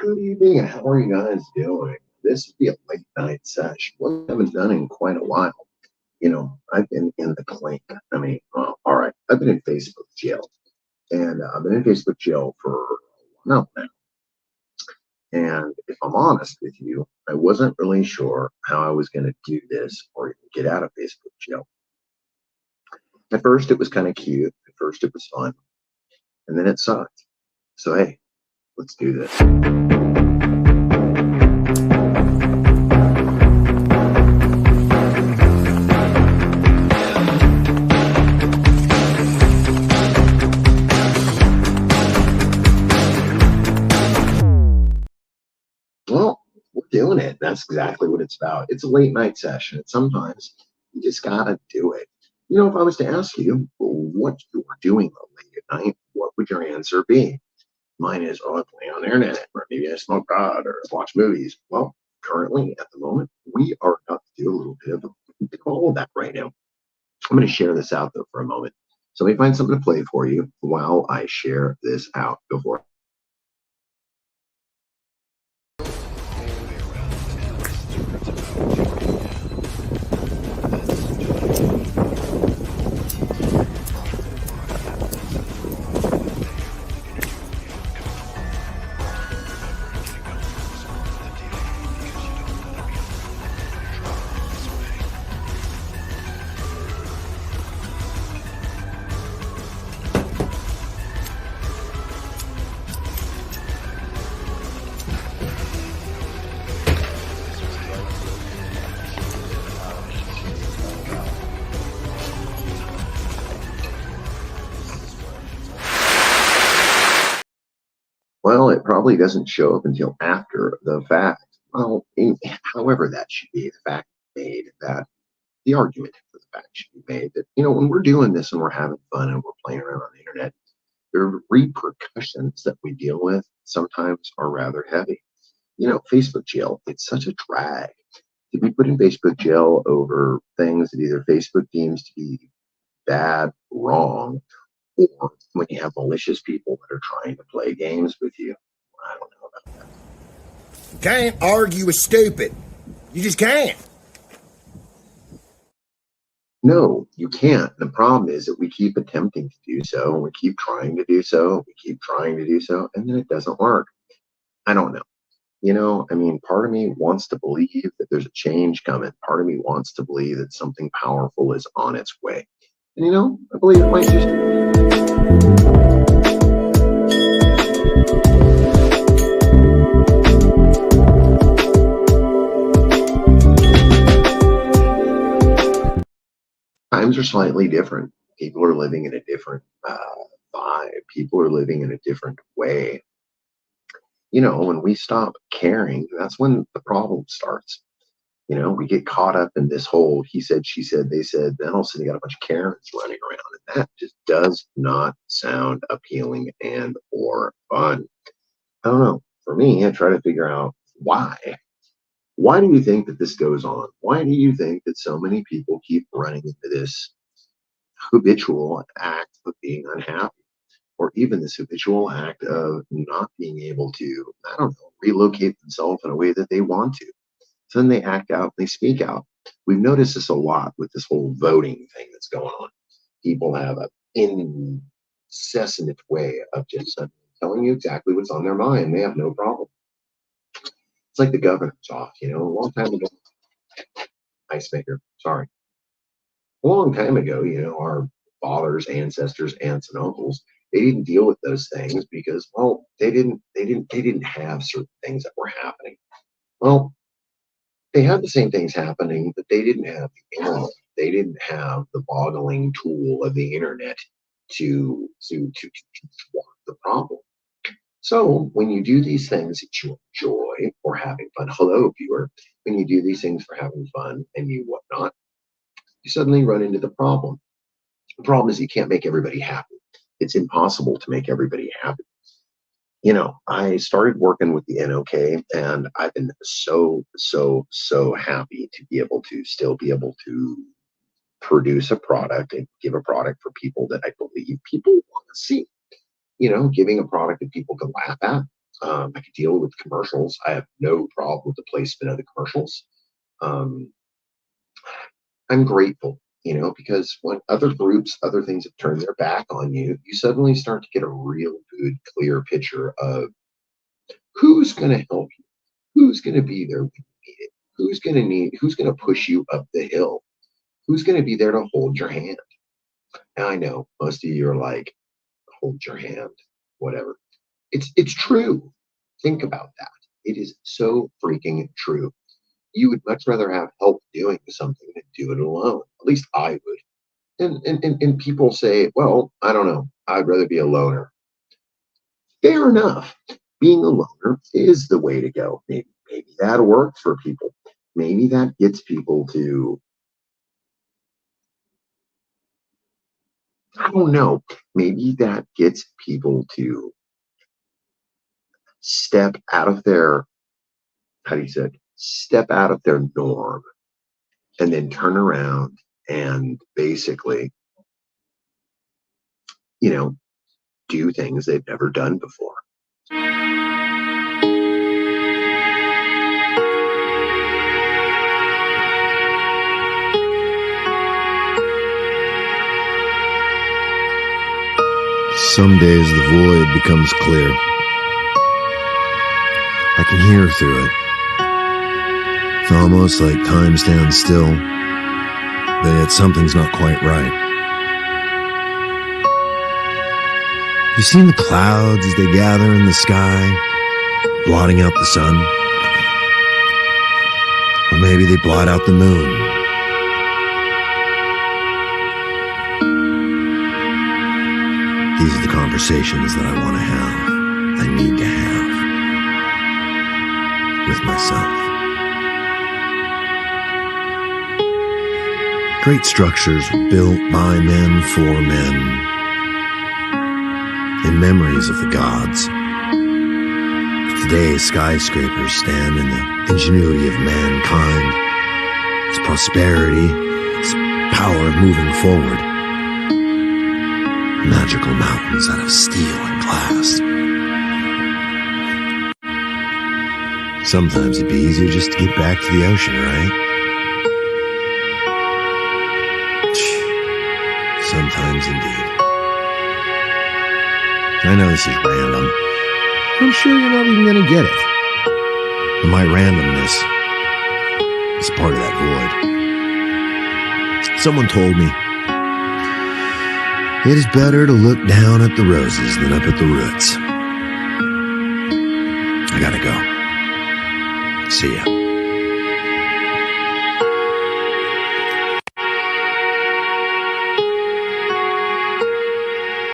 good evening. How are you guys doing? This would be a late night sesh. One I haven't done in quite a while. I've been in the clink. All right. I've been in Facebook jail, and I've been in Facebook jail for a while now. And if I'm honest with you, I wasn't really sure how I was going to do this or get out of Facebook jail. At first, it was kind of cute. At first, it was fun, and then it sucked. So hey, let's do this. Well, we're doing it. That's exactly what it's about. It's a late night session. And sometimes you just gotta do it. If I was to ask you what you were doing late at night, what would your answer be? Mine is, oh, I play on the internet, or maybe I smoke pot, or watch movies. Well, currently, at the moment, we are about to do a little bit of all of that right now. I'm going to share this out, though, for a moment. So let me find something to play for you while I share this out. Go for it. Well, it probably doesn't show up until after the fact. Well, however that should be, the fact made that the argument for the fact should be made that, when we're doing this and we're having fun and we're playing around on the internet, the repercussions that we deal with sometimes are rather heavy. Facebook jail, it's such a drag to be put in Facebook jail over things that either Facebook deems to be bad, wrong, or when you have malicious people that are trying to play games with you. I don't know about that. Can't argue with stupid. You just can't. No, you can't. The problem is that we keep attempting to do so, and we keep trying to do so, we keep trying to do so, and then it doesn't work. I don't know. Part of me wants to believe that there's a change coming. Part of me wants to believe that something powerful is on its way. And I believe it might just. Times are slightly different. People are living in a different vibe. People are living in a different way. When we stop caring, that's when the problem starts. We get caught up in this whole he said, she said, they said, then all of a sudden you got a bunch of Karens running around, and that just does not sound appealing and or fun. I don't know. For me, I try to figure out why. Why do you think that this goes on? Why do you think that so many people keep running into this habitual act of being unhappy, or even this habitual act of not being able to, I don't know, relocate themselves in a way that they want to? So then they act out, they speak out. We've noticed this a lot with this whole voting thing that's going on. People have an incessant way of just telling you exactly what's on their mind. They have no problem. It's like the governor's off, a long time ago. Ice maker, sorry. A long time ago, our fathers, ancestors, aunts, and uncles, they didn't deal with those things because, well, they didn't have certain things that were happening. Well, they had the same things happening, but they didn't have the internet. They didn't have the boggling tool of the internet to thwart the problem. So when you do these things that you enjoy for having fun, hello viewer, when you do these things for having fun and you whatnot, you suddenly run into the problem. The problem is you can't make everybody happy. It's impossible to make everybody happy. I started working with the NOK, and I've been so happy to be able to still be able to produce a product and give a product for people that I believe people want to see. Giving a product that people can laugh at, I could deal with commercials. I have no problem with the placement of the commercials. Um, I'm grateful, because when other groups, other things have turned their back on you, you suddenly start to get a real good, clear picture of who's going to help you, who's going to be there when you need it, who's going to push you up the hill, who's going to be there to hold your hand. And I know most of you are like, hold your hand, whatever. It's true. Think about that. It is so freaking true. You would much rather have help doing something than do it alone. At least I would. And people say, well, I don't know. I'd rather be a loner. Fair enough. Being a loner is the way to go. Maybe that works for people. Maybe that gets people to, I don't know. Maybe that gets people to step out of their, how do you say it? Step out of their norm and then turn around and basically, do things they've never done before. Some days the void becomes clear. I can hear through it. It's almost like time stands still, but yet something's not quite right. You've seen the clouds as they gather in the sky, blotting out the sun. Or maybe they blot out the moon. These are the conversations that I want to have, I need to have, with myself. Great structures were built by men for men, in memories of the gods. Today, skyscrapers stand in the ingenuity of mankind, its prosperity, its power of moving forward. Magical mountains out of steel and glass. Sometimes it'd be easier just to get back to the ocean, right? Sometimes indeed. I know this is random. I'm sure you're not even going to get it. But my randomness is part of that void. Someone told me, it is better to look down at the roses than up at the roots. I gotta go. See ya.